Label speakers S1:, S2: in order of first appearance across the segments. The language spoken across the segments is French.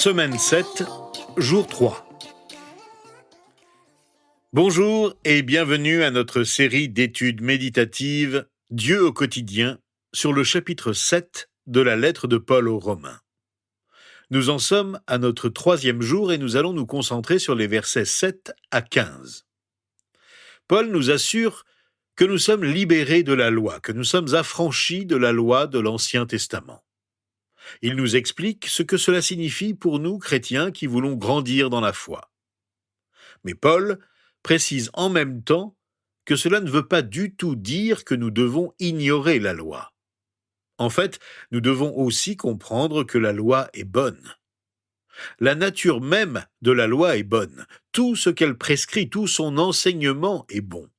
S1: Semaine 7, jour 3. Bonjour et bienvenue à notre série d'études méditatives Dieu au quotidien sur le chapitre 7 de la lettre de Paul aux Romains. Nous en sommes à notre 3e jour et nous allons nous concentrer sur les versets 7 à 15. Paul nous assure que nous sommes libérés de la loi, que nous sommes affranchis de la loi de l'Ancien Testament. Il nous explique ce que cela signifie pour nous, chrétiens, qui voulons grandir dans la foi. Mais Paul précise en même temps que cela ne veut pas du tout dire que nous devons ignorer la loi. En fait, nous devons aussi comprendre que la loi est bonne. La nature même de la loi est bonne. Tout ce qu'elle prescrit, tout son enseignement est bon.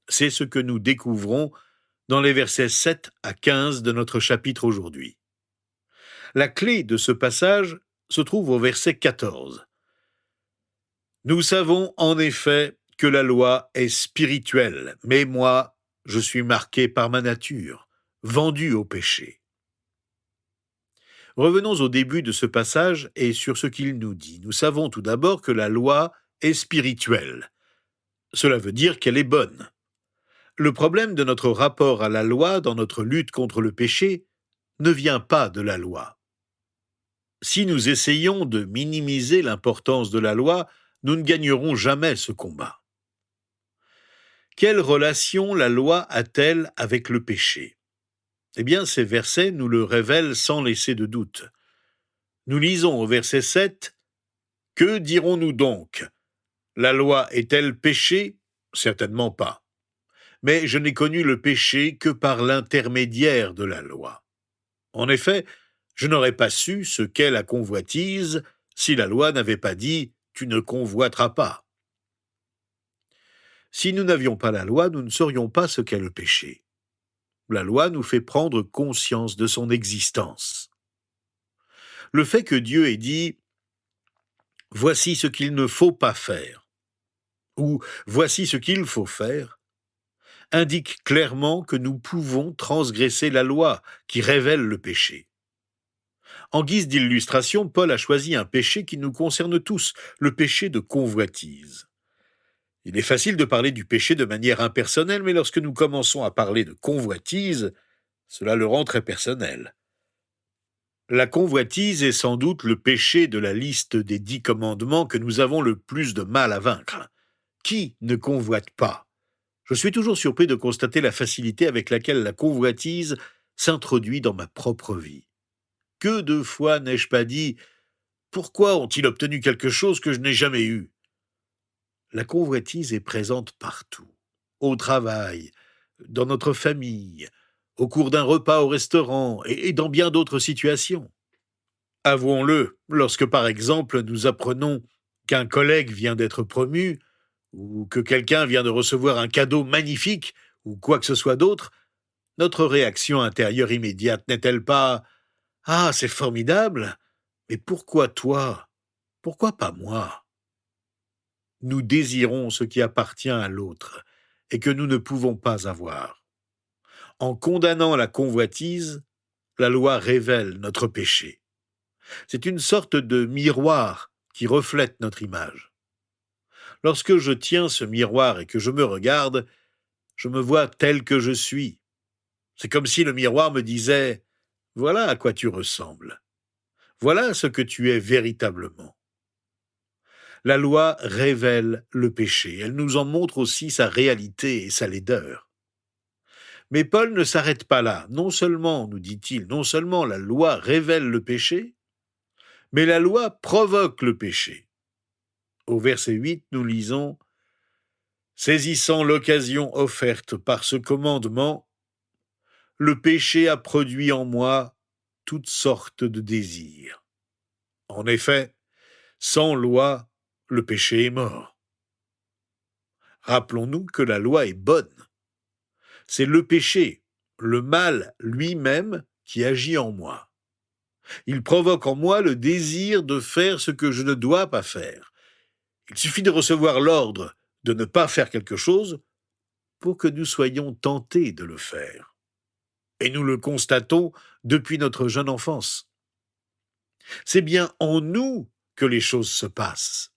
S1: C'est ce que nous découvrons dans les versets 7 à 15 de notre chapitre aujourd'hui. La clé de ce passage se trouve au verset 14. Nous savons en effet que la loi est spirituelle, mais moi, je suis marqué par ma nature, vendu au péché. Revenons au début de ce passage et sur ce qu'il nous dit. Nous savons tout d'abord que la loi est spirituelle. Cela veut dire qu'elle est bonne. Le problème de notre rapport à la loi dans notre lutte contre le péché ne vient pas de la loi. Si nous essayons de minimiser l'importance de la loi, nous ne gagnerons jamais ce combat. Quelle relation la loi a-t-elle avec le péché ? Eh bien, ces versets nous le révèlent sans laisser de doute. Nous lisons au verset 7 « Que dirons-nous donc ? La loi est-elle péché ? Certainement pas. Mais je n'ai connu le péché que par l'intermédiaire de la loi. En effet, je n'aurais pas su ce qu'est la convoitise si la loi n'avait pas dit « tu ne convoiteras pas ». Si nous n'avions pas la loi, nous ne saurions pas ce qu'est le péché. La loi nous fait prendre conscience de son existence. Le fait que Dieu ait dit « voici ce qu'il ne faut pas faire » ou « voici ce qu'il faut faire » indique clairement que nous pouvons transgresser la loi qui révèle le péché. En guise d'illustration, Paul a choisi un péché qui nous concerne tous, le péché de convoitise. Il est facile de parler du péché de manière impersonnelle, mais lorsque nous commençons à parler de convoitise, cela le rend très personnel. La convoitise est sans doute le péché de la liste des 10 commandements que nous avons le plus de mal à vaincre. Qui ne convoite pas ? Je suis toujours surpris de constater la facilité avec laquelle la convoitise s'introduit dans ma propre vie. Que de fois n'ai-je pas dit « Pourquoi ont-ils obtenu quelque chose que je n'ai jamais eu ?» La convoitise est présente partout, au travail, dans notre famille, au cours d'un repas au restaurant et dans bien d'autres situations. Avouons-le, lorsque par exemple nous apprenons qu'un collègue vient d'être promu, ou que quelqu'un vient de recevoir un cadeau magnifique, ou quoi que ce soit d'autre, notre réaction intérieure immédiate n'est-elle pas « Ah, c'est formidable, mais pourquoi toi ? Pourquoi pas moi ?» Nous désirons ce qui appartient à l'autre et que nous ne pouvons pas avoir. En condamnant la convoitise, la loi révèle notre péché. C'est une sorte de miroir qui reflète notre image. Lorsque je tiens ce miroir et que je me regarde, je me vois tel que je suis. C'est comme si le miroir me disait « Voilà à quoi tu ressembles. Voilà ce que tu es véritablement. » La loi révèle le péché. Elle nous en montre aussi sa réalité et sa laideur. Mais Paul ne s'arrête pas là. Non seulement, nous dit-il, non seulement la loi révèle le péché, mais la loi provoque le péché. Au verset 8, nous lisons « Saisissant l'occasion offerte par ce commandement, le péché a produit en moi toutes sortes de désirs. En effet, sans loi, le péché est mort. » Rappelons-nous que la loi est bonne. C'est le péché, le mal lui-même qui agit en moi. Il provoque en moi le désir de faire ce que je ne dois pas faire. Il suffit de recevoir l'ordre de ne pas faire quelque chose pour que nous soyons tentés de le faire. Et nous le constatons depuis notre jeune enfance. C'est bien en nous que les choses se passent.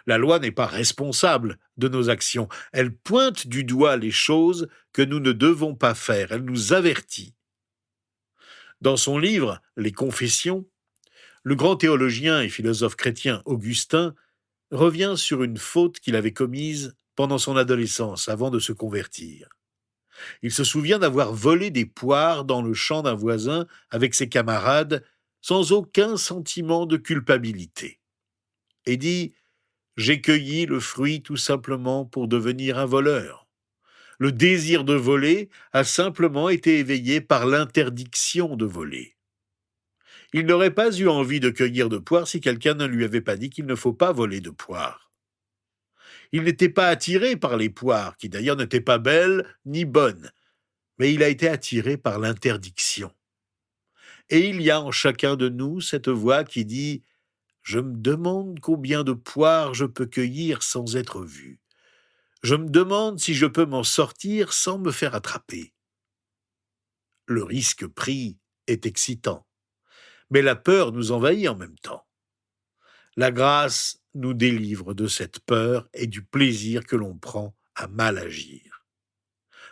S1: La loi n'est pas responsable de nos actions. Elle pointe du doigt les choses que nous ne devons pas faire. Elle nous avertit. Dans son livre Les Confessions, le grand théologien et philosophe chrétien Augustin revient sur une faute qu'il avait commise pendant son adolescence avant de se convertir. Il se souvient d'avoir volé des poires dans le champ d'un voisin avec ses camarades sans aucun sentiment de culpabilité. Et dit « J'ai cueilli le fruit tout simplement pour devenir un voleur. Le désir de voler a simplement été éveillé par l'interdiction de voler. Il n'aurait pas eu envie de cueillir de poires si quelqu'un ne lui avait pas dit qu'il ne faut pas voler de poires. Il n'était pas attiré par les poires, qui d'ailleurs n'étaient pas belles ni bonnes, mais il a été attiré par l'interdiction. Et il y a en chacun de nous cette voix qui dit « Je me demande combien de poires je peux cueillir sans être vu. Je me demande si je peux m'en sortir sans me faire attraper. » Le risque pris est excitant, mais la peur nous envahit en même temps. La grâce nous délivre de cette peur et du plaisir que l'on prend à mal agir.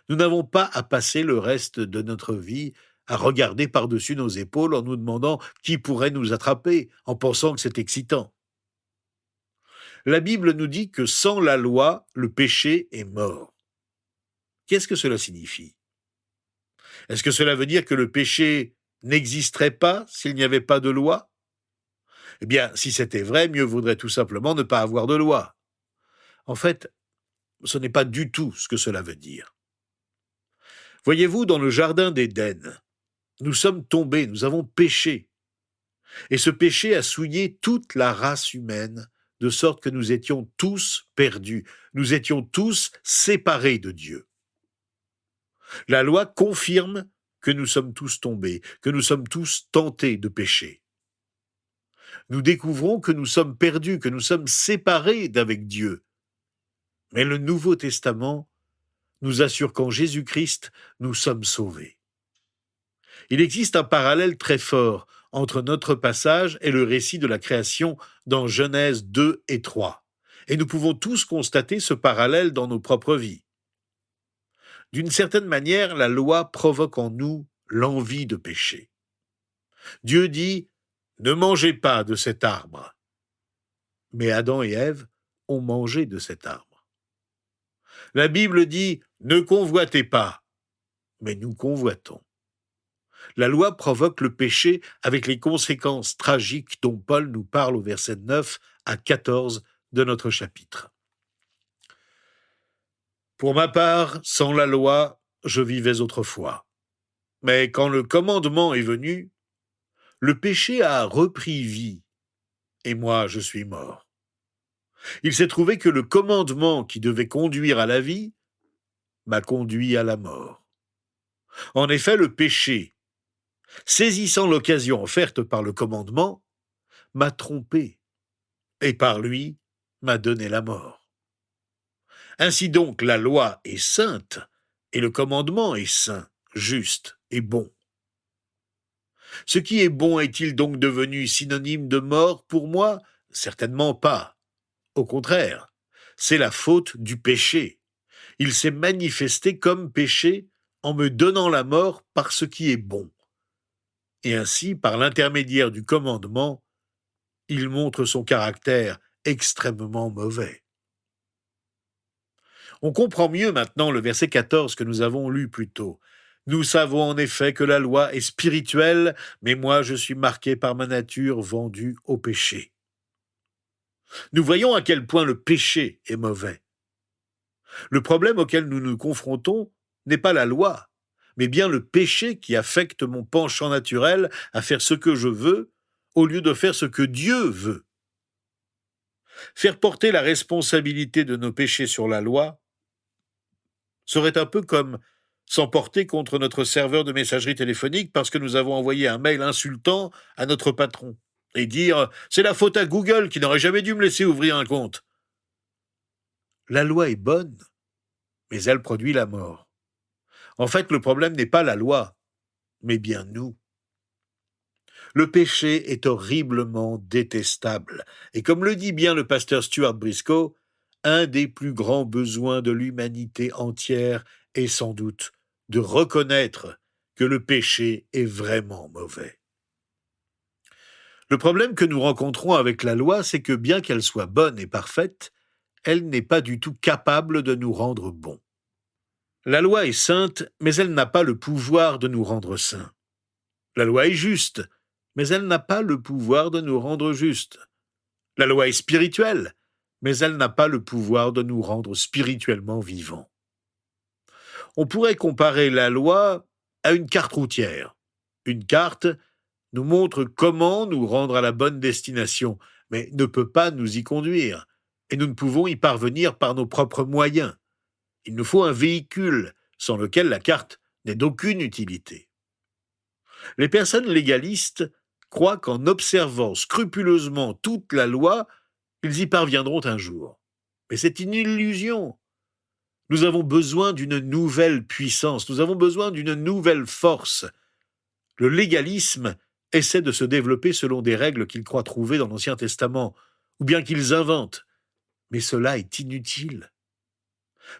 S1: Nous n'avons pas à passer le reste de notre vie à regarder par-dessus nos épaules en nous demandant qui pourrait nous attraper, en pensant que c'est excitant. La Bible nous dit que sans la loi, le péché est mort. Qu'est-ce que cela signifie? Est-ce que cela veut dire que le péché n'existerait pas s'il n'y avait pas de loi? Eh bien, si c'était vrai, mieux vaudrait tout simplement ne pas avoir de loi. En fait, ce n'est pas du tout ce que cela veut dire. Voyez-vous, dans le jardin d'Éden, nous sommes tombés, nous avons péché. Et ce péché a souillé toute la race humaine, de sorte que nous étions tous perdus, nous étions tous séparés de Dieu. La loi confirme que nous sommes tous tombés, que nous sommes tous tentés de pécher. Nous découvrons que nous sommes perdus, que nous sommes séparés d'avec Dieu. Mais le Nouveau Testament nous assure qu'en Jésus-Christ, nous sommes sauvés. Il existe un parallèle très fort entre notre passage et le récit de la création dans Genèse 2 et 3. Et nous pouvons tous constater ce parallèle dans nos propres vies. D'une certaine manière, la loi provoque en nous l'envie de pécher. Dieu dit « Ne mangez pas de cet arbre ». Mais Adam et Ève ont mangé de cet arbre. La Bible dit « Ne convoitez pas », mais nous convoitons. La loi provoque le péché avec les conséquences tragiques dont Paul nous parle au verset 9 à 14 de notre chapitre. Pour ma part, sans la loi, je vivais autrefois. Mais quand le commandement est venu, le péché a repris vie, et moi je suis mort. Il s'est trouvé que le commandement qui devait conduire à la vie m'a conduit à la mort. En effet, le péché, saisissant l'occasion offerte par le commandement, m'a trompé, et par lui m'a donné la mort. Ainsi donc, la loi est sainte, et le commandement est saint, juste et bon. Ce qui est bon est-il donc devenu synonyme de mort pour moi? Certainement pas. Au contraire, c'est la faute du péché. Il s'est manifesté comme péché en me donnant la mort par ce qui est bon. Et ainsi, par l'intermédiaire du commandement, il montre son caractère extrêmement mauvais. On comprend mieux maintenant le verset 14 que nous avons lu plus tôt. Nous savons en effet que la loi est spirituelle, mais moi je suis marqué par ma nature vendue au péché. Nous voyons à quel point le péché est mauvais. Le problème auquel nous nous confrontons n'est pas la loi, mais bien le péché qui affecte mon penchant naturel à faire ce que je veux au lieu de faire ce que Dieu veut. Faire porter la responsabilité de nos péchés sur la loi serait un peu comme s'emporter contre notre serveur de messagerie téléphonique parce que nous avons envoyé un mail insultant à notre patron et dire « c'est la faute à Google qui n'aurait jamais dû me laisser ouvrir un compte ». La loi est bonne, mais elle produit la mort. En fait, le problème n'est pas la loi, mais bien nous. Le péché est horriblement détestable. Et comme le dit bien le pasteur Stuart Briscoe, un des plus grands besoins de l'humanité entière est sans doute de reconnaître que le péché est vraiment mauvais. Le problème que nous rencontrons avec la loi, c'est que bien qu'elle soit bonne et parfaite, elle n'est pas du tout capable de nous rendre bons. La loi est sainte, mais elle n'a pas le pouvoir de nous rendre saints. La loi est juste, mais elle n'a pas le pouvoir de nous rendre justes. La loi est spirituelle, mais elle n'a pas le pouvoir de nous rendre spirituellement vivants. On pourrait comparer la loi à une carte routière. Une carte nous montre comment nous rendre à la bonne destination, mais ne peut pas nous y conduire, et nous ne pouvons y parvenir par nos propres moyens. Il nous faut un véhicule, sans lequel la carte n'est d'aucune utilité. Les personnes légalistes croient qu'en observant scrupuleusement toute la loi, ils y parviendront un jour. Mais c'est une illusion. Nous avons besoin d'une nouvelle puissance, nous avons besoin d'une nouvelle force. Le légalisme essaie de se développer selon des règles qu'ils croient trouver dans l'Ancien Testament, ou bien qu'ils inventent. Mais cela est inutile.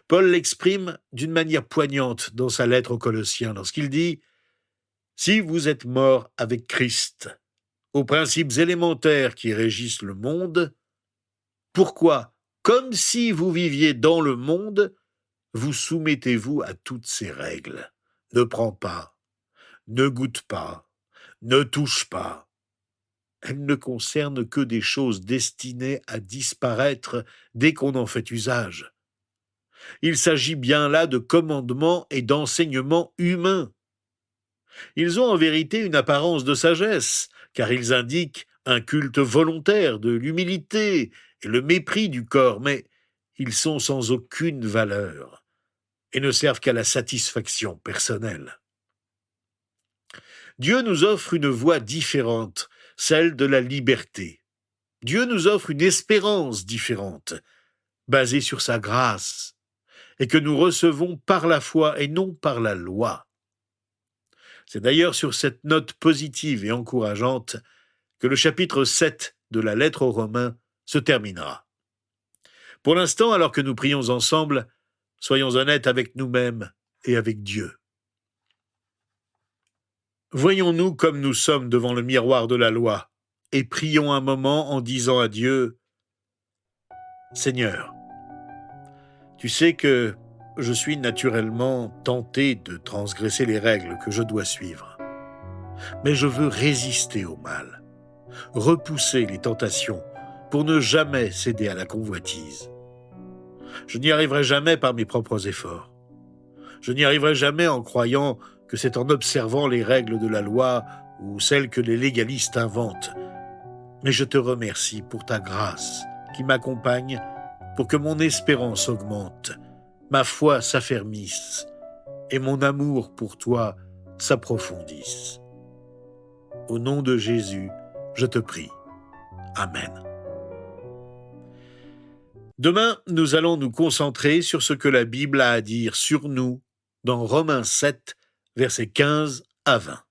S1: Paul l'exprime d'une manière poignante dans sa lettre aux Colossiens lorsqu'il dit « Si vous êtes morts avec Christ, aux principes élémentaires qui régissent le monde, pourquoi, comme si vous viviez dans le monde, vous soumettez-vous à toutes ces règles? Ne prends pas, ne goûte pas, ne touche pas. » Elles ne concernent que des choses destinées à disparaître dès qu'on en fait usage. Il s'agit bien là de commandements et d'enseignements humains. Ils ont en vérité une apparence de sagesse, car ils indiquent un culte volontaire de l'humilité et le mépris du corps, mais ils sont sans aucune valeur et ne servent qu'à la satisfaction personnelle. Dieu nous offre une voie différente, celle de la liberté. Dieu nous offre une espérance différente, basée sur sa grâce, et que nous recevons par la foi et non par la loi. C'est d'ailleurs sur cette note positive et encourageante que le chapitre 7 de la lettre aux Romains se terminera. Pour l'instant, alors que nous prions ensemble, soyons honnêtes avec nous-mêmes et avec Dieu. Voyons-nous comme nous sommes devant le miroir de la loi et prions un moment en disant à Dieu « Seigneur, tu sais que je suis naturellement tenté de transgresser les règles que je dois suivre. Mais je veux résister au mal, repousser les tentations pour ne jamais céder à la convoitise. Je n'y arriverai jamais par mes propres efforts. Je n'y arriverai jamais en croyant que c'est en observant les règles de la loi ou celles que les légalistes inventent. Mais je te remercie pour ta grâce qui m'accompagne pour que mon espérance augmente, ma foi s'affermisse et mon amour pour toi s'approfondisse. Au nom de Jésus, je te prie. Amen. Demain, nous allons nous concentrer sur ce que la Bible a à dire sur nous dans Romains 7, versets 15 à 20.